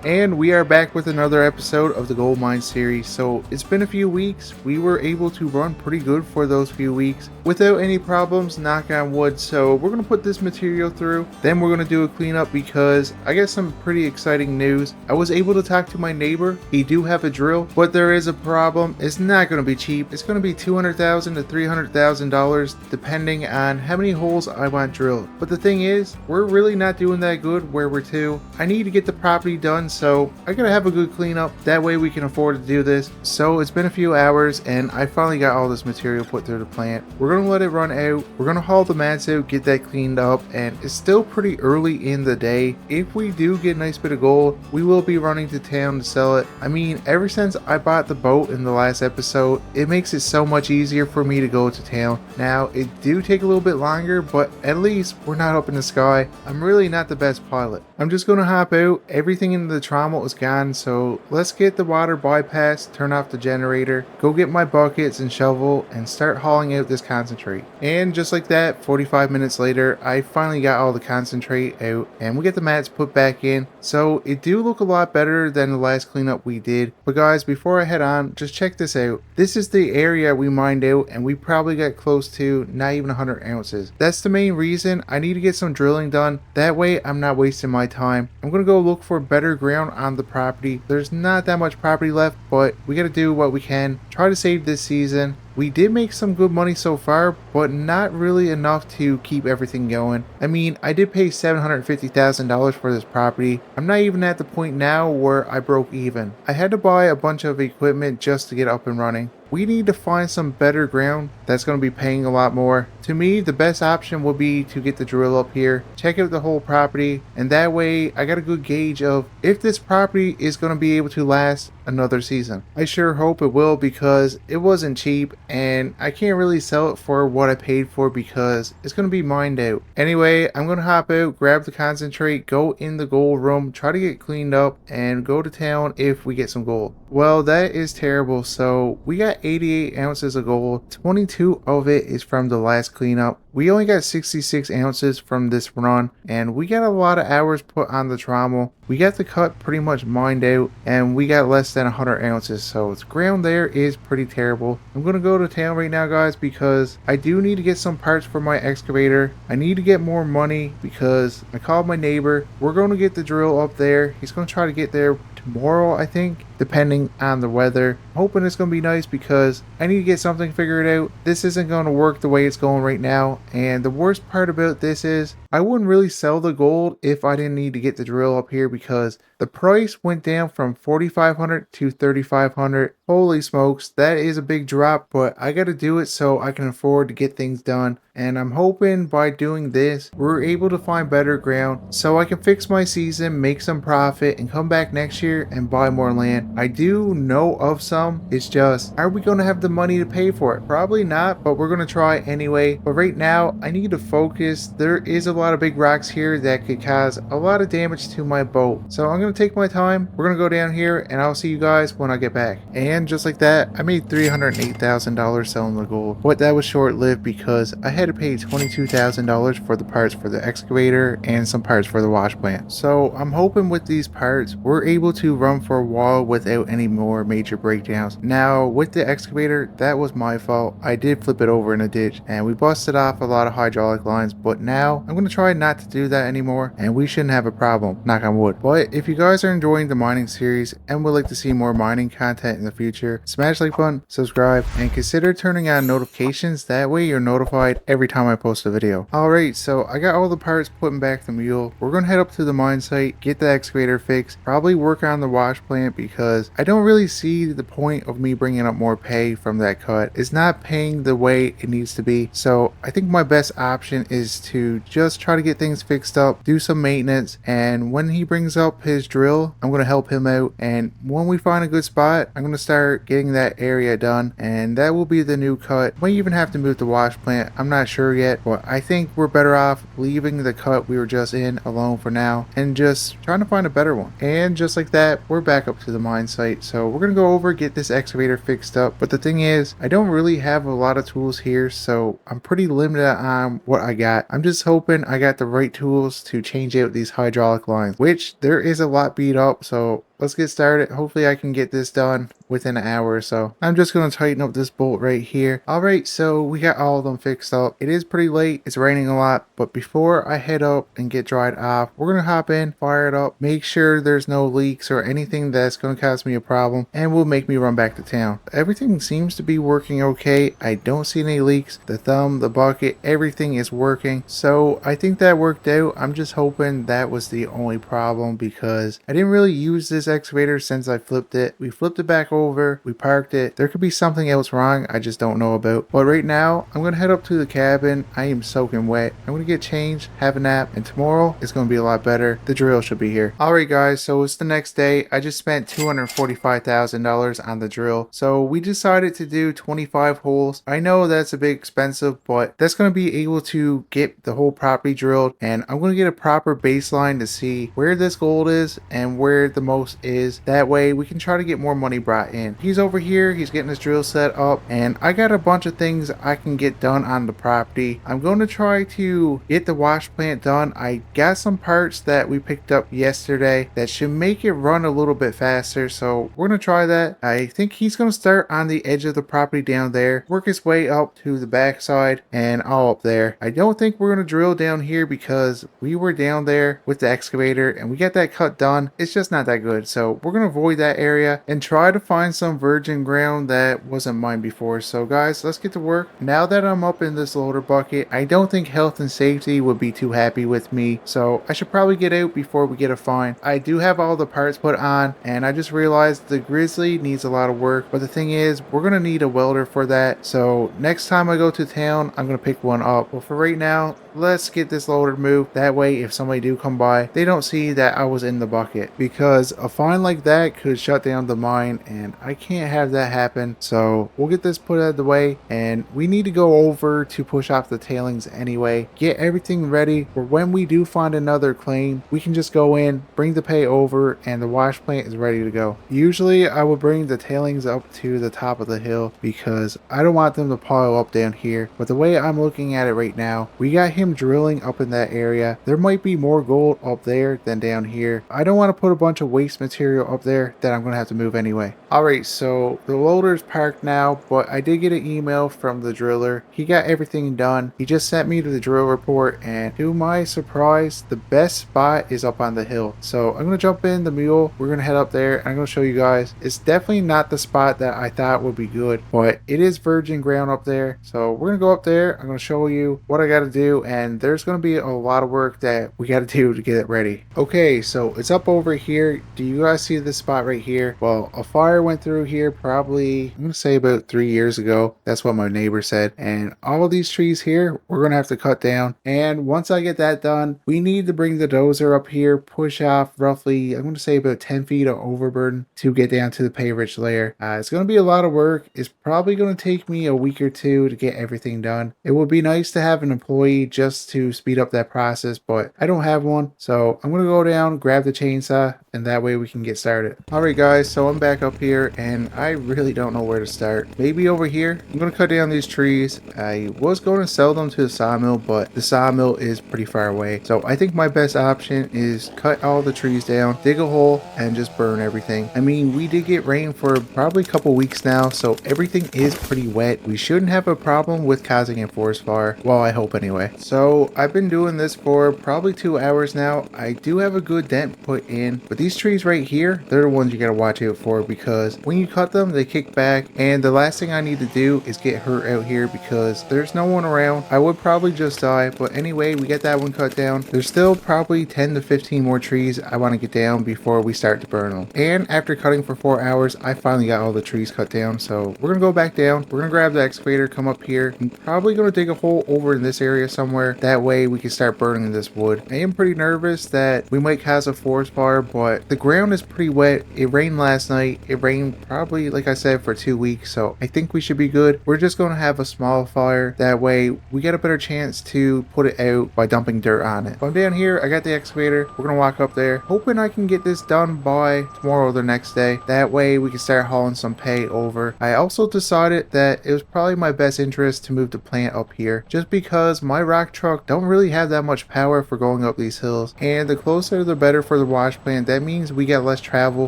And we are back with another episode of the Gold Mine series. So it's been a few weeks. We were able to run pretty good for those few weeks without any problems, knock on wood. So we're going to put this material through. Then we're going to do a cleanup because I got some pretty exciting news. I was able to talk to my neighbor. He do have a drill, but there is a problem. It's not going to be cheap. It's going to be $200,000 to $300,000 depending on how many holes I want drilled. But the thing is, we're really not doing that good where we're to. I need to get the property done, so I gotta have a good cleanup. That way we can afford to do this. So it's been a few hours and I finally got all this material put through the plant. We're gonna let it run out. We're gonna haul the mats out, get that cleaned up, and it's still pretty early in the day. If we do get a nice bit of gold, we will be running to town to sell it. I mean, ever since I bought the boat in the last episode, it makes it so much easier for me to go to town. Now, it do take a little bit longer, but at least we're not up in the sky. I'm really not the best pilot. I'm just gonna hop out. Everything in the trommel is gone, so let's get the water bypassed, turn off the generator, go get my buckets and shovel, and start hauling out this concentrate. And just like that, 45 minutes later, I finally got all the concentrate out, and we get the mats put back in. So it do look a lot better than the last cleanup we did. But guys, before I head on, just check this out. This is the area we mined out, and we probably got close to not even 100 ounces. That's the main reason I need to get some drilling done. That way I'm not wasting my time. I'm gonna go look for better ground on the property. There's not that much property left, but we gotta do what we can. Try to save this season. We did make some good money so far, but not really enough to keep everything going. I mean, I did pay $750,000 for this property. I'm not even at the point now where I broke even. I had to buy a bunch of equipment just to get up and running. We need to find some better ground that's going to be paying a lot more. To me, the best option would be to get the drill up here, check out the whole property, and that way I got a good gauge of if this property is going to be able to last another season. I sure hope it will because it wasn't cheap and I can't really sell it for what I paid for because it's going to be mined out. Anyway, I'm going to hop out, grab the concentrate, go in the gold room, try to get cleaned up, and go to town if we get some gold. Well, that is terrible. So we got 88 ounces of gold. 22 of it is from the last cleanup. We only got 66 ounces from this run, and we got a lot of hours put on the trommel. We got the cut pretty much mined out, and we got less than 100 ounces, so the ground there is pretty terrible. I'm gonna go to town right now, guys, because I do need to get some parts for my excavator. I need to get more money because I called my neighbor. We're gonna get the drill up there. He's gonna try to get there tomorrow, I think, depending on the weather. I'm hoping it's gonna be nice because I need to get something figured out. This isn't gonna work the way it's going right now, and the worst part about this is I wouldn't really sell the gold if I didn't need to get the drill up here because the price went down from $4,500 to $3,500. Holy smokes, that is a big drop, but I gotta do it so I can afford to get things done. And I'm hoping by doing this, we're able to find better ground so I can fix my season, make some profit, and come back next year and buy more land. I do know of some. It's just, are we going to have the money to pay for it? Probably not, but we're going to try anyway. But right now, I need to focus. There is a lot of big rocks here that could cause a lot of damage to my boat. So I'm going to take my time. We're going to go down here and I'll see you guys when I get back. And just like that, I made $308,000 selling the gold. But that was short-lived because I had to pay $22,000 for the parts for the excavator and some parts for the wash plant. So I'm hoping with these parts, we're able to run for a while without any more major breakdowns. Now with the excavator, that was my fault. I did flip it over in a ditch and we busted off a lot of hydraulic lines, but now I'm going to try not to do that anymore and we shouldn't have a problem, knock on wood. But if you guys are enjoying the mining series and would like to see more mining content in the future, smash like button, subscribe, and consider turning on notifications. That way you're notified every time I post a video. Alright, so I got all the parts putting back the mule. We're going to head up to the mine site, get the excavator fixed, probably work on the wash plant because I don't really see the point of me bringing up more pay from that cut. It's not paying the way it needs to be. So I think my best option is to just try to get things fixed up, do some maintenance, and when he brings up his drill, I'm going to help him out. And when we find a good spot, I'm going to start getting that area done, and that will be the new cut. Might even have to move the wash plant. I'm not sure yet, but I think we're better off leaving the cut we were just in alone for now and just trying to find a better one. And just like that, we're back up to the mine site. So we're gonna go over, get this excavator fixed up. But the thing is, I don't really have a lot of tools here, so I'm pretty limited on what I got. I'm just hoping I got the right tools to change out these hydraulic lines, which there is a lot beat up. So let's get started. Hopefully I can get this done within an hour or so. I'm just going to tighten up this bolt right here. All right, so we got all of them fixed up. It is pretty late. It's raining a lot, but before I head up and get dried off, we're going to hop in, fire it up, make sure there's no leaks or anything that's going to cause me a problem and will make me run back to town. Everything seems to be working okay. I don't see any leaks. The thumb, the bucket, everything is working. So I think that worked out. I'm just hoping that was the only problem because I didn't really use this excavator since I flipped it. We flipped it back over, we parked it. There could be something else wrong I just don't know about. But right now I'm gonna head up to the cabin. I am soaking wet. I'm gonna get changed, have a nap, and tomorrow is gonna be a lot better. The drill should be here. Alright guys, so it's the next day. I just spent $245,000 on the drill. So we decided to do 25 holes. I know that's a bit expensive, but that's gonna be able to get the whole property drilled, and I'm gonna get a proper baseline to see where this gold is and where the most is. That way we can try to get more money brought in. He's over here, he's getting his drill set up, and I got a bunch of things I can get done on the property. I'm going to try to get the wash plant done. I got some parts that we picked up yesterday that should make it run a little bit faster, so we're going to try that. I think he's going to start on the edge of the property down there, work his way up to the back side and all up there. I don't think we're going to drill down here because we were down there with the excavator and we got that cut done. It's just not that good, so we're going to avoid that area and try to find some virgin ground that wasn't mine before. So guys, let's get to work. Now that I'm up in this loader bucket, I don't think health and safety would be too happy with me, so I should probably get out before we get a fine. I do have all the parts put on, and I just realized the grizzly needs a lot of work, but the thing is we're going to need a welder for that. So next time I go to town, I'm going to pick one up. But for right now, let's get this loader moved. That way if somebody do come by, they don't see that I was in the bucket, because a fine like that could shut down the mine and I can't have that happen. So we'll get this put out of the way, and we need to go over to push off the tailings anyway, get everything ready for when we do find another claim. We can just go in, bring the pay over, and the wash plant is ready to go. Usually I would bring the tailings up to the top of the hill because I don't want them to pile up down here, but the way I'm looking at it right now, we got him drilling up in that area. There might be more gold up there than down here. I don't want to put a bunch of waste material up there that I'm going to have to move anyway. Alright, so the loader's parked now, but I did get an email from the driller. He got everything done. He just sent me to the drill report, and to my surprise, the best spot is up on the hill. So I'm going to jump in the mule. We're going to head up there, and I'm going to show you guys. It's definitely not the spot that I thought would be good, but it is virgin ground up there. So we're going to go up there. I'm going to show you what I got to do, and there's going to be a lot of work that we got to do to get it ready. Okay, so it's up over here. Do you guys see this spot right here? Well, a fire went through here probably, I'm going to say about 3 years ago. That's what my neighbor said. And all of these trees here, we're going to have to cut down. And once I get that done, we need to bring the dozer up here, push off roughly, I'm going to say about 10 feet of overburden to get down to the pay rich layer. It's going to be a lot of work. It's probably going to take me a week or two to get everything done. It would be nice to have an employee just to speed up that process, but I don't have one. So I'm going to go down, grab the chainsaw, and that way we can get started. Alright guys, so I'm back up here and I really don't know where to start. Maybe over here. I'm going to cut down these trees. I was going to sell them to the sawmill, but the sawmill is pretty far away. So I think my best option is cut all the trees down, dig a hole, and just burn everything. I mean, we did get rain for probably a couple weeks now, so everything is pretty wet. We shouldn't have a problem with causing a forest fire. Well, I hope anyway. So I've been doing this for probably 2 hours now. I do have a good dent put in, but these trees right here, they're the ones you gotta watch out for, because when you cut them, they kick back, and the last thing I need to do is get hurt out here because there's no one around. I would probably just die, but anyway, we get that one cut down. There's still probably 10 to 15 more trees I want to get down before we start to burn them. And after cutting for 4 hours, I finally got all the trees cut down, so we're gonna go back down. We're gonna grab the excavator, come up here. I'm probably gonna dig a hole over in this area somewhere. That way we can start burning this wood. I am pretty nervous that we might cause a forest fire, but the ground ground is pretty wet. It rained last night. It rained probably, like I said, for 2 weeks. So I think we should be good. We're just going to have a small fire. That way we get a better chance to put it out by dumping dirt on it. But I'm down here. I got the excavator. We're going to walk up there, hoping I can get this done by tomorrow or the next day. That way we can start hauling some hay over. I also decided that it was probably my best interest to move the plant up here, just because my rock truck don't really have that much power for going up these hills, and the closer the better for the wash plant. That means we get less travel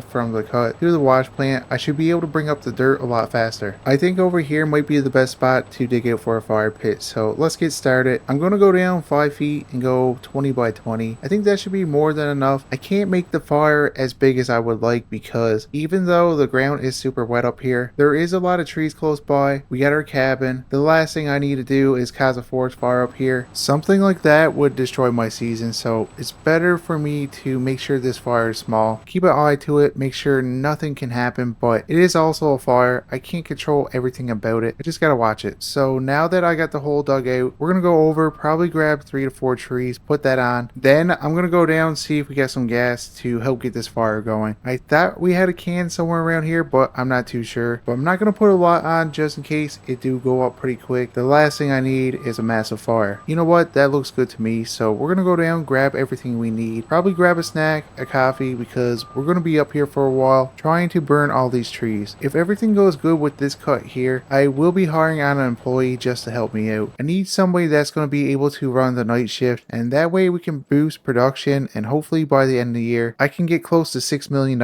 from the cut to the wash plant. I should be able to bring up the dirt a lot faster. I think over here might be the best spot to dig out for a fire pit, so let's get started. I'm going to go down 5 feet and go 20 by 20. I think that should be more than enough. I can't make the fire as big as I would like, because even though the ground is super wet up here, there is a lot of trees close by. We got our cabin. The last thing I need to do is cause a forest fire up here. Something like that would destroy my season, so it's better for me to make sure this fire is small. Keep an eye to it, make sure nothing can happen, but it is also a fire. I can't control everything about it. I just gotta watch it. So now that I got the hole dug out, we're gonna go over, probably grab 3 to 4 trees, put that on. Then I'm gonna go down, see if we got some gas to help get this fire going. I thought we had a can somewhere around here, but I'm not too sure. But I'm not gonna put a lot on just in case it do go up pretty quick. The last thing I need is a massive fire. You know what? That looks good to me. So we're gonna go down, grab everything we need. Probably grab a snack, a coffee, because we're gonna be up here for a while trying to burn all these trees. If everything goes good with this cut here, I will be hiring on an employee just to help me out. I need somebody that's gonna be able to run the night shift, and that way we can boost production, and hopefully by the end of the year I can get close to $6 million.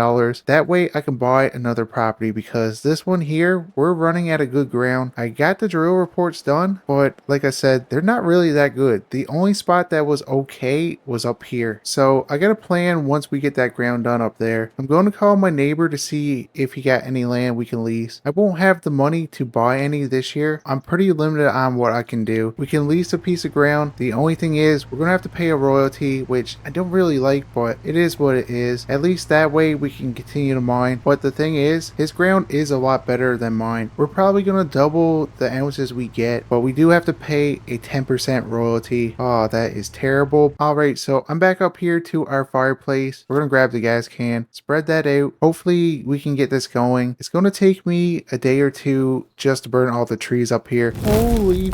That way I can buy another property, because this one here, we're running at a good ground. I got the drill reports done, but like I said, they're not really that good. The only spot that was okay was up here. So I got a plan once we get that ground done up there. I'm going to call my neighbor to see if he got any land we can lease. I won't have the money to buy any this year. I'm pretty limited on what I can do. We can lease a piece of ground. The only thing is we're going to have to pay a royalty, which I don't really like, but it is what it is. At least that way we can continue to mine. But the thing is, his ground is a lot better than mine. We're probably going to double the ounces we get, but we do have to pay a 10% royalty. Oh, that is terrible. Alright, so I'm back up here to our fireplace. We're gonna grab the gas can, spread that out. Hopefully we can get this going. It's gonna take me a day or two just to burn all the trees up here. Holy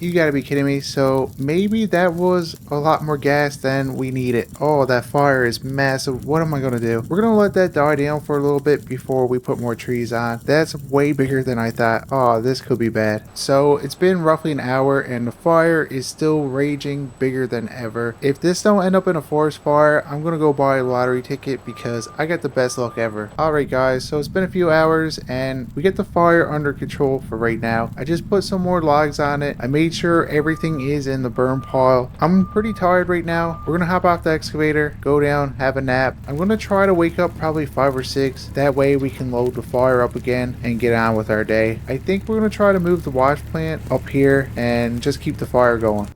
you gotta be kidding me. So maybe that was a lot more gas than we needed. Oh, that fire is massive. What am I gonna do? We're gonna let that die down for a little bit before we put more trees on. That's way bigger than I thought. Oh, this could be bad. So it's been roughly an hour and the fire is still raging bigger than ever. If this don't end up in a forest fire, I'm gonna go buy a lottery ticket, because I got the best luck ever. Alright guys, so it's been a few hours and we get the fire under control for right now. I just put some more logs on it. I made sure everything is in the burn pile. I'm pretty tired right now. We're gonna hop off the excavator, go down, have a nap. I'm gonna try to wake up probably 5 or 6. That way we can load the fire up again and get on with our day. I think we're gonna try to move the wash plant up here and just keep the fire going.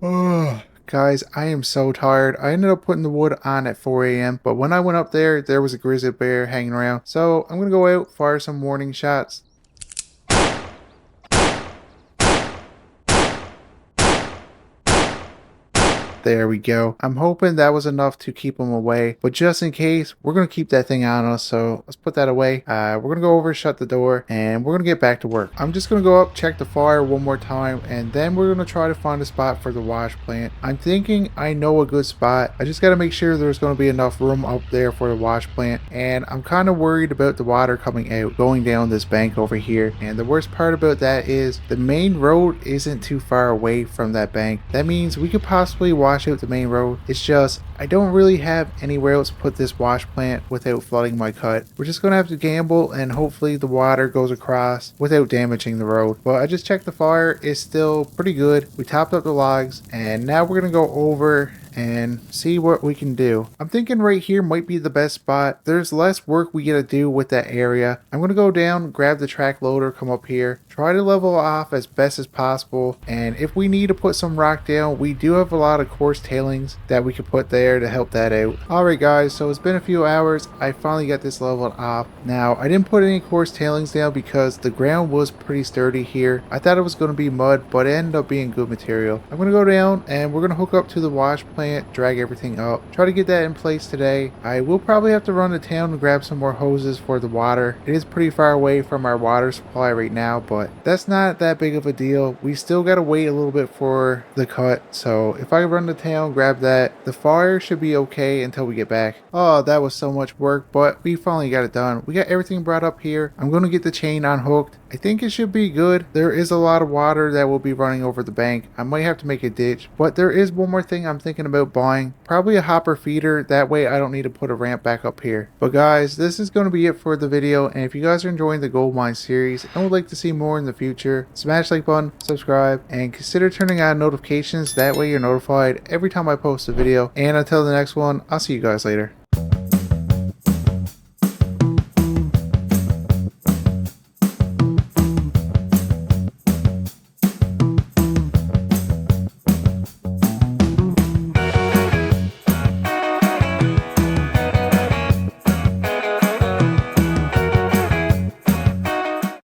Guys, I am so tired. I ended up putting the wood on at 4 a.m. But when I went up there, there was a grizzly bear hanging around. So I'm gonna go out, fire some warning shots. There we go. I'm hoping that was enough to keep them away, but just in case, we're going to keep that thing on us, so let's put that away. We're going to go over, shut the door, and we're going to get back to work. I'm just going to go up, check the fire one more time, and then we're going to try to find a spot for the wash plant. I'm thinking I know a good spot. I just got to make sure there's going to be enough room up there for the wash plant, and I'm kind of worried about the water coming out, going down this bank over here. And the worst part about that is the main road isn't too far away from that bank. That means we could possibly wash out the main road. It's just I don't really have anywhere else to put this wash plant without flooding my cut. We're just gonna have to gamble and hopefully the water goes across without damaging the road. But I just checked the fire, it's still pretty good. We topped up the logs and now we're gonna go over and see what we can do. I'm thinking right here might be the best spot. There's less work we gotta do with that area. I'm gonna go down, grab the track loader, come up here, try to level off as best as possible, and if we need to put some rock down, we do have a lot of coarse tailings that we could put there to help that out. Alright guys, so it's been a few hours. I finally got this leveled off. Now I didn't put any coarse tailings down because the ground was pretty sturdy here. I thought it was going to be mud, but it ended up being good material. I'm going to go down and we're going to hook up to the wash plant plant, drag everything up, try to get that in place today. I will probably have to run to town and grab some more hoses for the water. It is pretty far away from our water supply right now, but that's not that big of a deal. We still gotta wait a little bit for the cut, so if I run to town, grab that, the fire should be okay until we get back. Oh, that was so much work, but we finally got it done. We got everything brought up here. I'm gonna get the chain unhooked. I think it should be good. There is a lot of water that will be running over the bank. I might have to make a ditch, but there is one more thing I'm thinking about buying. Probably a hopper feeder. That way I don't need to put a ramp back up here. But guys, this is going to be it for the video. And if you guys are enjoying the gold mine series and would like to see more in the future, smash like button, subscribe, and consider turning on notifications. That way you're notified every time I post a video. And until the next one, I'll see you guys later.